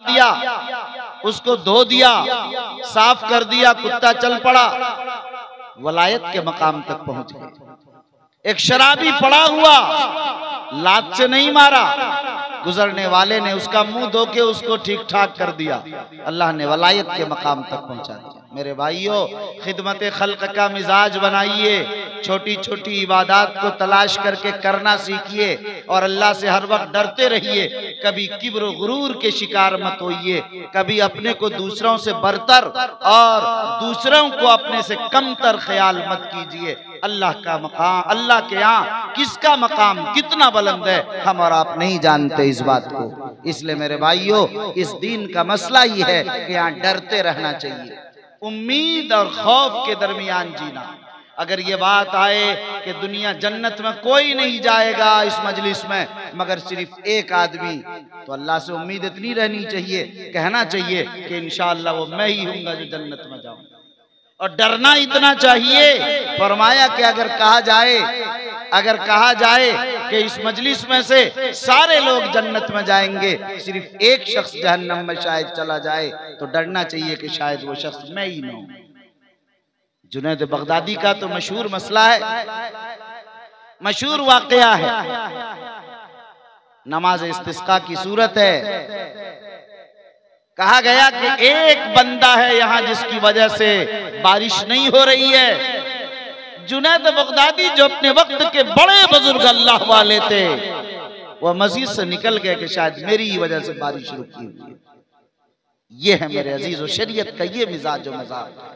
दिया, उसको धो दिया, साफ कर दिया, कुत्ता चल पड़ा, वलायत के मकाम तक पहुंच गए। एक शराबी पड़ा हुआ, लात से नहीं मारा, गुजरने वाले ने उसका मुंह धो के उसको ठीक ठाक कर दिया, अल्लाह ने वलायत के मकाम तक पहुंचा दिया। मेरे भाइयों, खिदमत खल्क का मिजाज बनाइए, छोटी छोटी इबादत को तलाश करके करना सीखिए और अल्लाह से हर वक्त डरते रहिए। कभी किब्र गुरूर के शिकार मत होइए, कभी अपने को दूसरों से बरतर और दूसरों को अपने से कमतर ख्याल मत कीजिए। अल्लाह का मकाम, अल्लाह के यहाँ किसका मकाम कितना बुलंद है, हम और आप नहीं जानते इस बात को। इसलिए मेरे भाइयों, इस दीन का मसला ही है कि यहाँ डरते रहना चाहिए, उम्मीद और खौफ के दरमियान जीना। अगर ये बात आए कि दुनिया जन्नत में कोई नहीं जाएगा इस मजलिस में मगर सिर्फ एक आदमी, तो अल्लाह से उम्मीद इतनी रहनी चाहिए, कहना चाहिए कि इंशाअल्लाह वो मैं ही हूँगा जो जन्नत में जाऊँगा। और डरना इतना चाहिए, फरमाया कि अगर कहा जाए कि इस मजलिस में से सारे लोग जन्नत में जाएंगे, सिर्फ एक शख्स जहन्नम में शायद चला जाए, तो डरना चाहिए कि शायद वो शख्स मैं ही न हूं। जुनैद बगदादी का तो मशहूर मसला है, मशहूर वाकया है, नमाज इस्तिस्का की सूरत है। कहा गया कि एक बंदा है यहाँ जिसकी वजह से बारिश नहीं हो रही है। जुनैद बगदादी जो अपने वक्त के बड़े बुजुर्ग अल्लाह वाले थे, वह मस्जिद से निकल गए कि शायद मेरी ही वजह से बारिश रुकी हुई है। ये है मेरे अजीज और शरीयत का ये मिजाज और मजाक।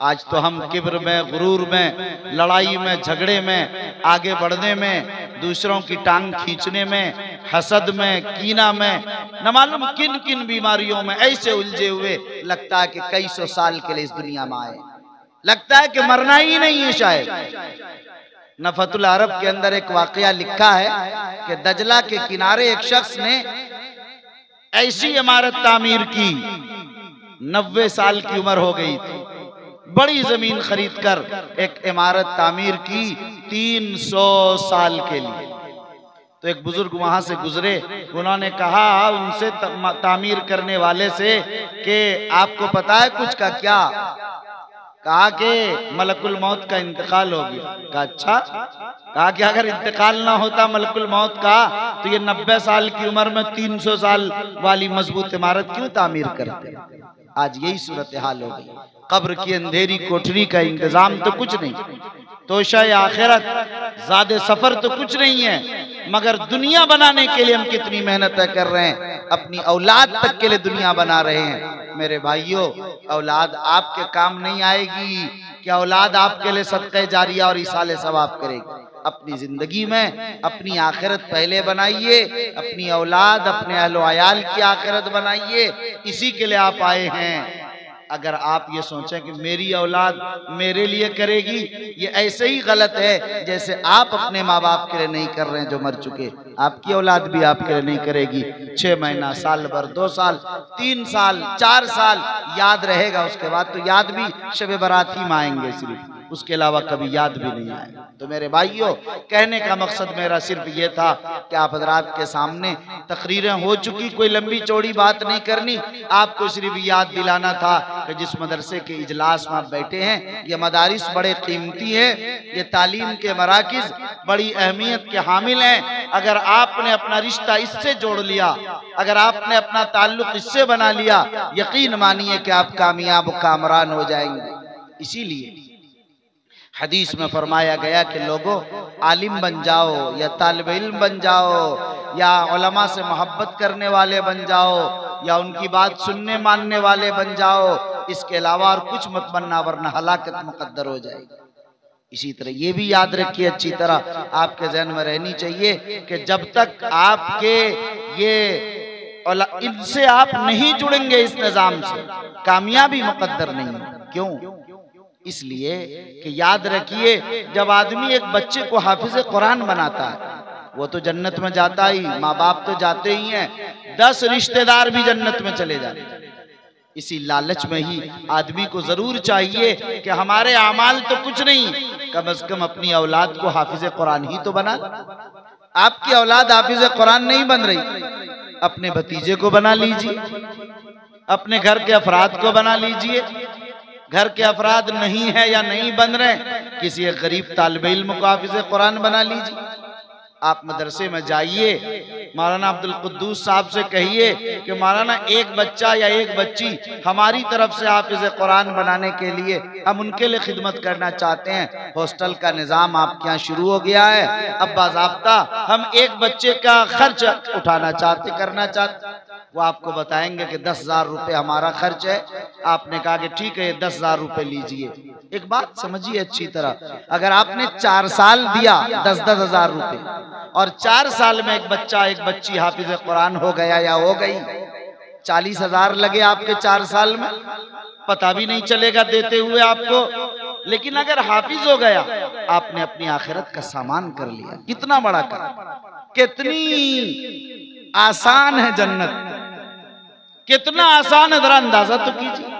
आज तो हम किब्र में, गुरूर में, लड़ाई में, झगड़े में, आगे बढ़ने में, दूसरों की टांग खींचने में, हसद में, कीना में, न मालूम किन किन बीमारियों में ऐसे उलझे हुए, लगता है कि कई सौ साल के लिए इस दुनिया में आए, लगता है कि मरना ही नहीं है शायद। नफतुल अरब के अंदर एक वाकया लिखा है कि दजला के किनारे एक शख्स ने ऐसी इमारत तामीर की, 90 साल की उम्र हो गई थी, बड़ी जमीन खरीदकर एक इमारत तामीर की 300 साल के लिए। तो एक बुजुर्ग वहां से गुजरे, उन्होंने कहा उनसे तामीर करने वाले से कि आपको पता है कुछ का क्या? कहा कि मलकुल मौत का इंतकाल हो गया। कहा अच्छा। कहा कि अगर इंतकाल ना होता मलकुल मौत का तो ये 90 साल की उम्र में 300 साल वाली मजबूत इमारत क्यों तामीर करते? आज यही सूरत हाल हो गई। कब्र की अंधेरी कोठरी का इंतजाम तो कुछ नहीं, तोशा आखिरत ज़ादे सफर तो कुछ नहीं है, मगर दुनिया बनाने के लिए हम कितनी मेहनत कर रहे हैं, अपनी औलाद तक के लिए दुनिया बना रहे हैं। मेरे भाइयों, औलाद आपके काम नहीं आएगी कि औलाद आपके लिए सदक़े जारिया और इसाले सवाब करेगी। अपनी जिंदगी में अपनी आखिरत पहले बनाइए, अपनी औलाद, अपने अहलो अयाल की आखिरत बनाइए, इसी के लिए आप आए हैं। अगर आप ये सोचें कि मेरी औलाद मेरे लिए करेगी, ये ऐसे ही गलत है जैसे आप अपने माँ बाप के लिए नहीं कर रहे हैं जो मर चुके, आपकी औलाद भी आपके लिए नहीं करेगी। 6 महीना, साल भर, 2 साल, 3 साल, 4 साल याद रहेगा, उसके बाद तो याद भी शब बारात ही में आएंगे सिर्फ, उसके अलावा कभी याद भी नहीं आएगा। तो मेरे भाइयों, कहने का मकसद मेरा सिर्फ ये था कि आप हजरात के सामने तकरीरें हो चुकी, कोई लंबी चौड़ी बात नहीं करनी, आपको सिर्फ याद दिलाना था कि जिस मदरसे के इजलास में आप बैठे हैं, ये मदारिस बड़े कीमती है, ये तालीम के मराकिज बड़ी अहमियत के हामिल हैं। अगर आपने अपना रिश्ता इससे जोड़ लिया, अगर आपने अपना ताल्लुक इससे बना लिया, यकीन मानिए कि आप कामयाब कामरान हो जाएंगे। इसीलिए हदीस में फरमाया गया कि लोगों, आलिम बन जाओ या तालिब इल्म बन जाओ या उलमा से मोहब्बत करने वाले बन जाओ या उनकी बात सुनने मानने वाले बन जाओ, इसके अलावा और कुछ मत बनना, वरना हलाकत मुकद्दर हो जाएगी। इसी तरह ये भी याद रखिए, अच्छी तरह आपके जहन में रहनी चाहिए कि जब तक आपके ये इनसे आप नहीं जुड़ेंगे इस निजाम से, कामयाबी मुकद्दर नहीं। क्यों? इसलिए कि याद रखिए, जब आदमी एक बच्चे को हाफिज कुरान बनाता है, वो तो जन्नत में जाता ही, माँ बाप तो जाते ही हैं, 10 रिश्तेदार भी जन्नत में चले जाते हैं। इसी लालच में ही आदमी को जरूर चाहिए कि हमारे आमाल तो कुछ नहीं, कम से कम अपनी औलाद को हाफिज कुरान ही तो बना। आपकी औलाद हाफिज कुरान नहीं बन रही, अपने भतीजे को बना लीजिए, अपने घर के अफराद को बना लीजिए। घर के अफराद नहीं है या नहीं बन रहे, किसी एक गरीब तालिब इल्म को हाफिज़ कुरान बना लीजिए। आप मदरसे में जाइए, मौलाना अब्दुल कुद्दूस साहब से कहिए कि मौलाना एक बच्चा या एक बच्ची हमारी तरफ से हाफिज़ कुरान बनाने के लिए हम उनके लिए खिदमत करना चाहते हैं। हॉस्टल का निज़ाम आपके यहाँ शुरू हो गया है, अब बाज़ाब्ता हम एक बच्चे का खर्च उठाना करना चाहते। वो आपको बताएंगे कि 10,000 रुपये हमारा खर्च है। आपने कहा कि ठीक है 10,000 रुपये लीजिए। एक बात समझिए अच्छी तरह, अगर आपने 4 साल दिया 10-10 हजार रुपये और 4 साल में एक बच्चा एक बच्ची हाफिज कुरान हो गया या हो गई, 40,000 लगे आपके 4 साल में, पता भी नहीं चलेगा देते हुए आपको। लेकिन अगर हाफिज हो गया, आपने अपनी आखिरत का सामान कर लिया। कितना बड़ा काम, कितनी आसान है जन्नत, कितना आसान है, जरा अंदाजा तो कीजिए।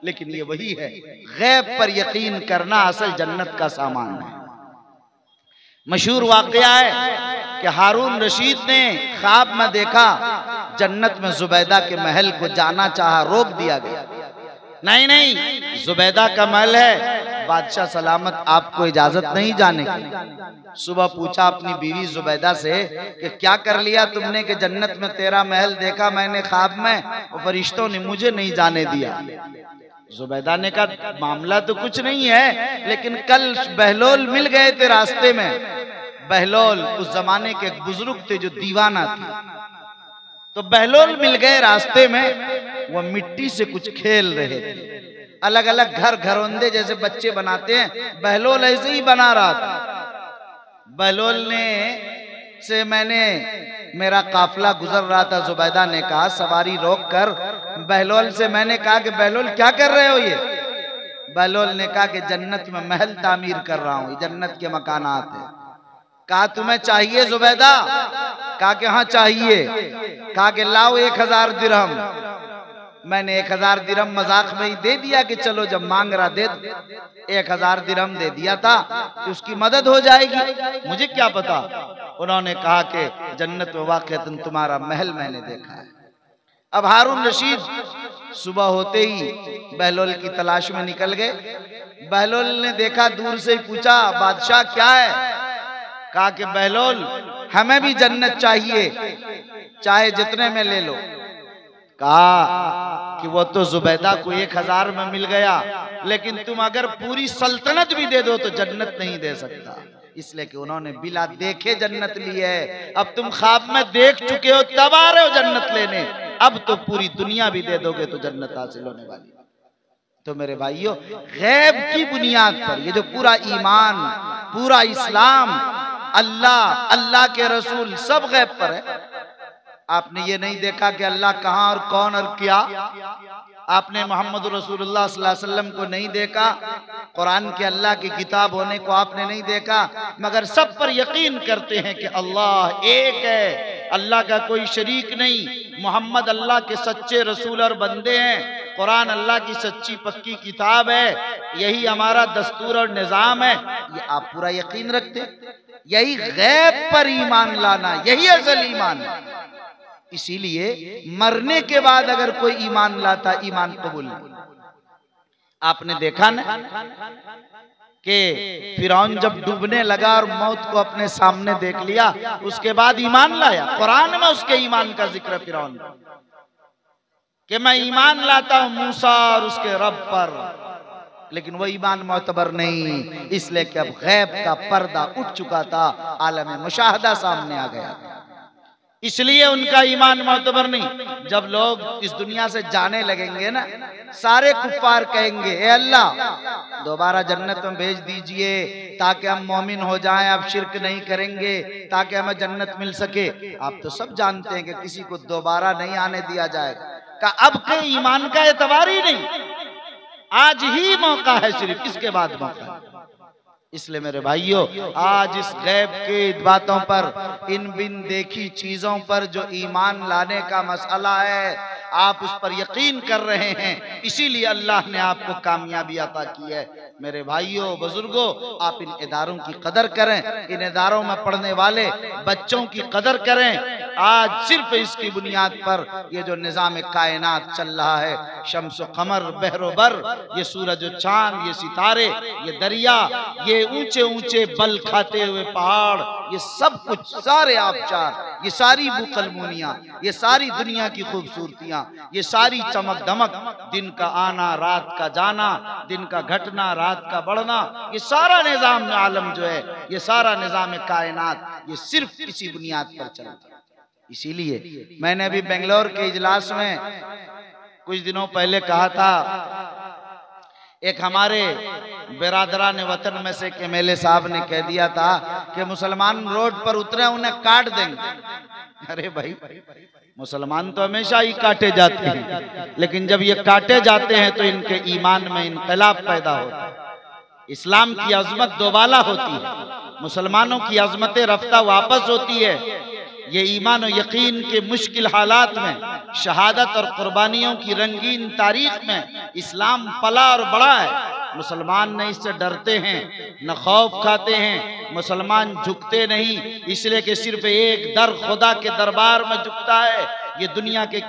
लेकिन ये वही है, गैब पर यकीन करना असल जन्नत का सामान है। मशहूर वाकया है कि हारून रशीद ने ख्वाब में देखा जन्नत में जुबैदा के महल को जाना चाहा, रोक दिया गया। नहीं नहीं, जुबैदा का महल है, बादशाह सलामत आपको इजाजत नहीं जाने की। सुबह पूछा अपनी बीवी जुबैदा से कि क्या कर लिया तुमने कि जन्नत में तेरा महल देखा मैंने ख्वाब में और फरिश्तों ने मुझे नहीं जाने दिया। जुबैदा ने कहा मामला तो कुछ नहीं है, लेकिन कल बहलोल मिल गए थे रास्ते में। बहलोल उस जमाने के एक बुजुर्ग थे जो दीवाना थे, तो बहलोल मिल गए रास्ते में। वो मिट्टी से कुछ खेल रहे थे, अलग अलग घरौंदे जैसे बच्चे बनाते हैं, बहलोल ऐसे ही बना रहा था। बहलोल ने से मेरा काफिला गुजर रहा था। जुबैदा ने कहा सवारी रोक कर बहलोल से मैंने कहा कि बहलोल क्या कर रहे हो ये? बहलोल ने कहा कि जन्नत में महल तामीर कर रहा हूं, जन्नत के मकानात है। कहा तुम्हें चाहिए जुबैदा? कहा कि हाँ चाहिए। कहा कि लाओ 1000 दिरहम। मैंने 1000 दिरहम मजाक में ही दे दिया कि चलो जब मांग रहा दे, 1000 दिरहम दे दिया था कि उसकी मदद हो जाएगी, मुझे क्या पता। उन्होंने कहा कि जन्नत में वाक़अतन तुम्हारा महल मैंने देखा है। अब हारून रशीद सुबह होते ही बहलोल की तलाश में निकल गए। बहलोल ने देखा, दूर से ही पूछा बादशाह क्या है? कहा कि बहलोल हमें भी जन्नत चाहिए, चाहे जितने में ले लो। कहा कि वो तो जुबैदा को 1000 में मिल गया, लेकिन तुम अगर पूरी सल्तनत भी दे दो तो जन्नत नहीं दे सकता। इसलिए कि उन्होंने बिला देखे जन्नत ली है। अब तुम ख्वाब में देख चुके हो तब आ रहे हो जन्नत लेने, अब तो पूरी दुनिया भी दे दोगे तो जन्नत हासिल होने वाली। तो मेरे भाइयों, गैब की बुनियाद पर ये जो पूरा ईमान, पूरा इस्लाम, अल्लाह, अल्लाह के रसूल सब गैब पर है। आपने ये नहीं देखा कि अल्लाह कहां और कौन और क्या। आपने मोहम्मद रसूलुल्लाह सल्लल्लाहु अलैहि वसल्लम को नहीं देखा, कुरान के अल्लाह की किताब होने को आपने नहीं देखा, मगर सब पर यकीन करते हैं कि अल्लाह एक है, अल्लाह का कोई शरीक नहीं, मोहम्मद अल्लाह के सच्चे रसूल और बंदे हैं, कुरान अल्लाह की सच्ची पक्की किताब है, यही हमारा दस्तूर और निज़ाम है। ये आप पूरा यकीन रखते हैं। यही गैब पर ईमान लाना, यही असल ईमान है। इसीलिए मरने के बाद अगर कोई ईमान लाता, ईमान कबूल नहीं। आपने देखा ना कि फिरौन जब डूबने लगा और मौत को अपने सामने देख लिया, उसके बाद ईमान लाया। कुरान में उसके ईमान का जिक्र फिरौन कि मैं ईमान लाता हूं मूसा और उसके रब पर, लेकिन वो ईमान मोतबर नहीं, इसलिए कि अब गैब का पर्दा उठ चुका था, आलम मुशाहदा सामने आ गया, इसलिए उनका ईमान मोतबर नहीं। जब लोग इस दुनिया से जाने लगेंगे ना, सारे कुफ्फार कहेंगे ए अल्लाह दोबारा जन्नत में भेज दीजिए ताकि हम मोमिन हो जाएं, अब शिरक नहीं करेंगे, ताकि हमें जन्नत मिल सके। आप तो सब जानते हैं कि किसी को दोबारा नहीं आने दिया जाएगा। का अब के ईमान का एतबार ही नहीं, आज ही मौका है, सिर्फ इसके बाद मौका है। इसलिए मेरे भाइयों, आज इस गैब के बातों पर, इन बिन देखी चीजों पर जो ईमान लाने का मसला है, आप उस पर यकीन कर रहे हैं, इसीलिए अल्लाह ने आपको कामयाबी अता की है। मेरे भाइयों बुजुर्गों, आप इन इदारों की कदर करें, इन इदारों में पढ़ने वाले बच्चों की कदर करें। आज सिर्फ इसकी बुनियाद पर ये जो निजाम कायनात चल रहा है, शम्स कमर बहरोबर, ये सूरज और चांद, ये सितारे, ये दरिया, ये ऊंचे ऊंचे बल खाते हुए पहाड़, ये सब कुछ, सारे आबशार, ये सारी बुकलमुनियां, ये सारी दुनिया की खूबसूरतियां, ये सारी चमक दमक, दिन का आना रात का जाना, दिन का घटना रात का बढ़ना, ये सारा निजाम आलम जो है, ये सारा निजाम कायनात, ये सिर्फ इसी बुनियाद पर चलता है। इसीलिए मैंने अभी बेंगलोर के इजलास में कुछ दिनों पहले कहा था, एक हमारे बिरादरान वतन में से एमएलए साहब ने कह दिया था कि मुसलमान रोड पर उतरे उन्हें काट देंगे। अरे भाई, मुसलमान तो हमेशा ही काटे जाते हैं, लेकिन जब ये काटे जाते हैं तो इनके ईमान में इनकलाब पैदा होता है। इस्लाम की अजमत दोबाला होती है, मुसलमानों की अजमत रफ्ता वापस होती है। ये ईमान और यकीन के मुश्किल हालात में, शहादत और कुर्बानियों की रंगीन तारीख में इस्लाम पला और बड़ा है। मुसलमान न इससे डरते हैं, न खौफ खाते हैं। मुसलमान झुकते नहीं, इसलिए कि सिर्फ एक दर खुदा के दरबार में झुकता है। ये दुनिया के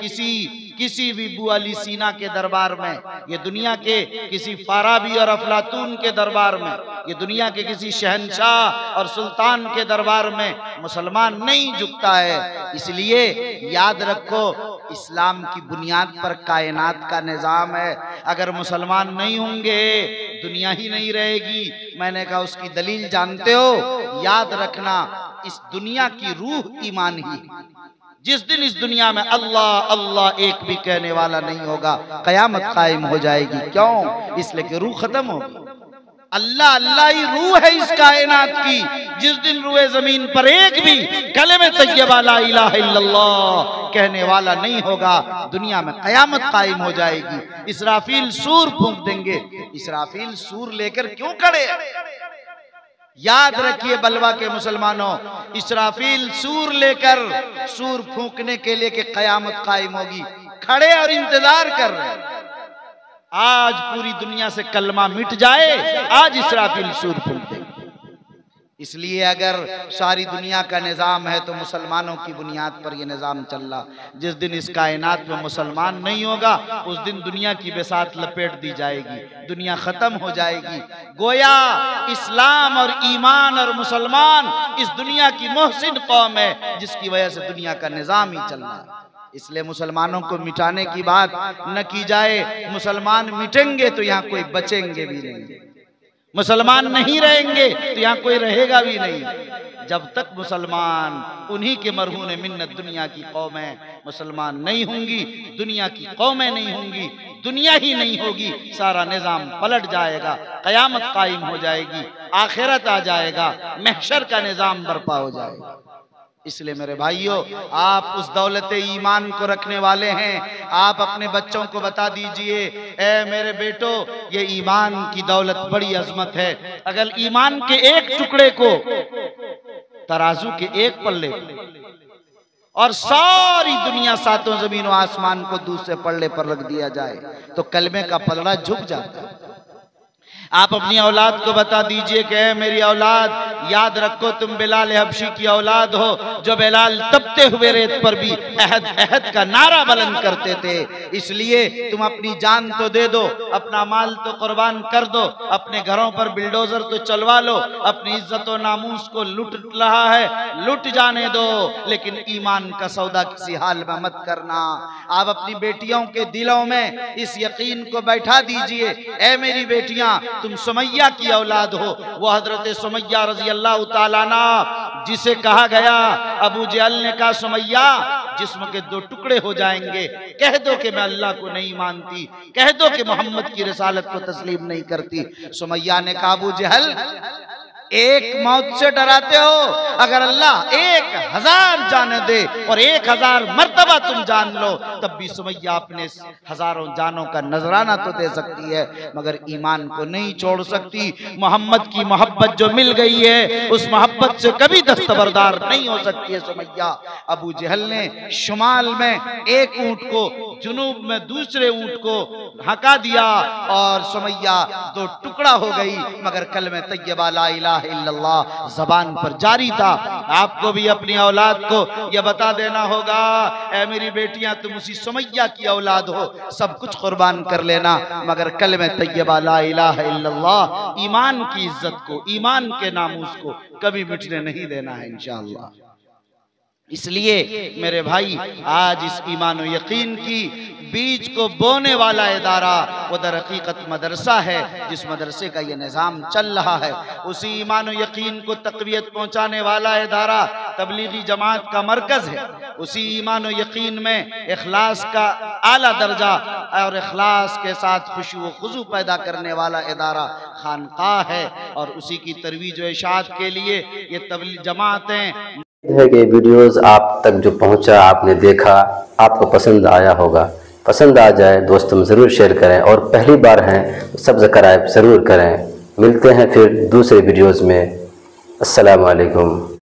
किसी भी बू अली सीना के दरबार में, ये दुनिया के किसी फाराबी और अफलातून के दरबार में, ये दुनिया के किसी शहनशाह और सुल्तान के दरबार में मुसलमान नहीं झुकता है। इसलिए याद रखो, इस्लाम की बुनियाद पर कायनात का निजाम है। अगर मुसलमान नहीं होंगे दुनिया ही नहीं रहेगी। मैंने कहा उसकी दलील जानते हो? याद रखना, इस दुनिया की रूह ईमान ही। जिस दिन इस दुनिया में अल्लाह अल्लाह एक भी कहने वाला नहीं होगा, कयामत कायम हो जाएगी। क्यों? इसलिए कि रूह खत्म होगी। अल्लाह अल्लाह ही रूह है इस कायनात की। जिस दिन रूह जमीन पर एक भी कलमे तय्यबा ला इलाहा इल्लल्लाह कहने वाला नहीं होगा, दुनिया में कयामत कायम हो जाएगी। इसराफील सूर फूंक देंगे। इसराफील सूर लेकर क्यों खड़े? याद रखिए बलवा के मुसलमानों, इसराफील सूर लेकर, सूर फूंकने के लिए कि कयामत कायम होगी, खड़े और इंतजार कर रहे हैं। आज पूरी दुनिया से कलमा मिट जाए, आज इसराफील सूर फूंक देंगे। इसलिए अगर सारी दुनिया का निजाम है तो मुसलमानों की बुनियाद पर यह निजाम चल रहा। जिस दिन इस कायनात में मुसलमान नहीं होगा, उस दिन दुनिया की बेसात लपेट दी जाएगी, दुनिया खत्म हो जाएगी। गोया इस्लाम और ईमान और मुसलमान इस दुनिया की मोहसिन कौम है, जिसकी वजह से दुनिया का निजाम ही चल रहा है। इसलिए मुसलमानों को मिटाने की बात न की जाए। मुसलमान मिटेंगे तो यहाँ कोई बचेंगे भी नहीं, मुसलमान नहीं रहेंगे तो यहाँ कोई रहेगा भी नहीं। जब तक मुसलमान, उन्हीं के मरहून मिन्नत दुनिया की कौमें मुसलमान नहीं होंगी, दुनिया की कौमें नहीं होंगी, दुनिया ही नहीं होगी, सारा निजाम पलट जाएगा, कयामत कायम हो जाएगी, आखिरत आ जाएगा, महशर का निजाम बर्पा हो जाएगा। इसलिए मेरे भाइयों, आप उस दौलत ईमान को रखने वाले हैं। आप अपने बच्चों को बता दीजिए, ए मेरे बेटो, ये ईमान की दौलत बड़ी अजमत है। अगर ईमान के एक टुकड़े को तराजू के एक पल्ले और सारी दुनिया सातों जमीन और आसमान को दूसरे पल्ले पर रख दिया जाए तो कलमे का पलड़ा झुक जाता है। आप अपनी औलाद को बता दीजिए कि मेरी औलाद, याद रखो तुम बिलाल हबशी की औलाद हो, जो बिलाल तपते हुए रेत पर भी अहद अहद का नारा बुलंद करते थे। इसलिए तुम अपनी जान तो दे दो, अपना माल तो कुर्बान कर दो, अपने घरों पर बिल्डोजर तो चलवा लो, अपनी इज्जत और नामूस को लूट रहा है, लूट जाने दो, लेकिन ईमान का सौदा किसी हाल में मत करना। आप अपनी बेटियों के दिलों में इस यकीन को बैठा दीजिए, ए मेरी बेटियां, तुम सुमैया की औलाद हो। वो हजरत सुमैया रजी अल्लाह ताला अन्हा, जिसे कहा गया, अबू जहल ने कहा सुमैया जिस्म के दो टुकड़े हो जाएंगे, कह दो कि मैं अल्लाह को नहीं मानती, कह दो कि मोहम्मद की रिसालत को तस्लीम नहीं करती। सुमैया ने कहा, अबू जहल एक मौत से डराते हो, अगर अल्लाह 1000 जाने दे और 1000 मर्तबा तुम जान लो, तब भी सुमैया अपने हजारों जानों का नजराना तो दे सकती है, मगर ईमान को नहीं छोड़ सकती। मोहम्मद की मोहब्बत जो मिल गई है, उस मोहब्बत से कभी दस्तबरदार नहीं हो सकती है सुमैया। अबू जहल ने शुमाल में एक ऊंट को, जुनूब में दूसरे ऊंट को हका दिया और सुमैया 2 टुकड़ा हो गई, मगर कलमे तय्यबा ला इलाहा इल्लल्लाह जबान पर जारी था। आपको भी अपनी औलाद को यह बता देना होगा, ऐ मेरी बेटियां तुम उसी सुमैया की औलाद हो, सब कुछ कुर्बान कर लेना मगर कलमे तैयबा ला इलाहा इल्लल्लाह, ईमान की इज्जत को, ईमान के नामूस को कभी मिटने नहीं देना है इंशाअल्लाह। इसलिए मेरे भाई, आज इस ईमान और यकीन की बीज को बोने वाला इदारा वो दर हकीकत मदरसा है, जिस मदरसे का ये निज़ाम चल रहा है। उसी ईमान और यकीन को तक़वियत पहुँचाने वाला इदारा तबलीगी जमात का मरकज़ है। उसी ईमान और यकीन में इखलास का आला दर्जा और इखलास के साथ खुशू व खुजू पैदा करने वाला इदारा खानकाह है। और उसी की तरवीज व इशाअत के लिए ये तबलीगी जमातें है कि वीडियोस आप तक जो पहुंचा, आपने देखा, आपको पसंद आया होगा। पसंद आ जाए दोस्तों में ज़रूर शेयर करें और पहली बार हैं तो सब्सक्राइब ज़रूर करें। मिलते हैं फिर दूसरे वीडियोस में। अस्सलाम वालेकुम।